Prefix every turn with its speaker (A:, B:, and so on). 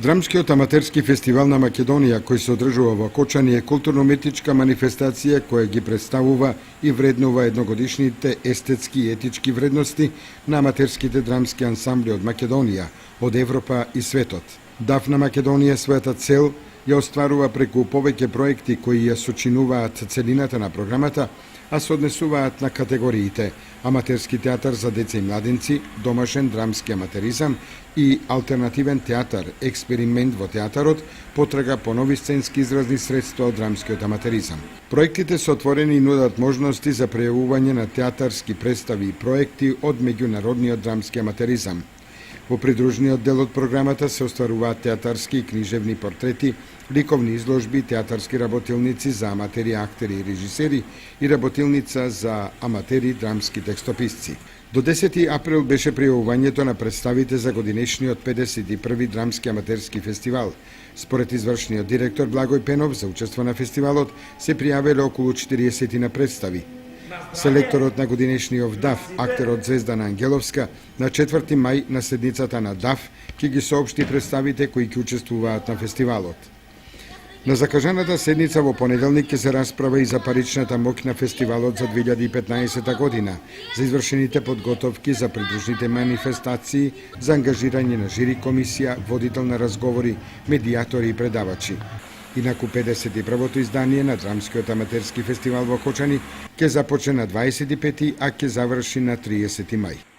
A: Драмскиот аматерски фестивал на Македонија, кој се одржува во Кочани, е културно-уметничка манифестација која ги представува и вреднува едногодишните естетски и етички вредности на аматерските драмски ансамбли од Македонија, од Европа и светот. ДАФ на Македонија својата цел ја остварува преку повеќе проекти кои ја сочинуваат целината на програмата, а се однесуваат на категориите аматерски театар за деца и младенци, домашен драмски аматеризам и алтернативен театар, експеримент во театарот, потрага по нови сценски изразни средства од драмскиот аматеризам. Проектите се отворени и нудат можности за прејавување на театарски представи и проекти од меѓународниот драмски аматеризам. Во придружниот дел од програмата се остваруваат театарски и книжевни портрети, ликовни изложби, театарски работилници за аматери, актери и режисери и работилница за аматери драмски текстописци. До 10 април беше пријавувањето на представите за годинешниот 51 драмски аматерски фестивал. Според извршниот директор Благој Пенов, за учество на фестивалот се пријавиле околу 40 на представи. Селекторот на годинешниот ДАФ, актерот Звездана Ангеловска, на 4 мај на седницата на ДАФ ќе ги соопшти представите кои ќе учествуваат на фестивалот. На закажаната седница во понеделник ќе се расправа и за паричната моќ на фестивалот за 2015 година, за извршените подготовки за придружните манифестации, за ангажирање на жири комисија, водител на разговори, медијатори и предавачи. Инаку 51-то издание на Драмскиот аматерски фестивал во Кочани ќе започне на 25, а ќе заврши на 30 мај.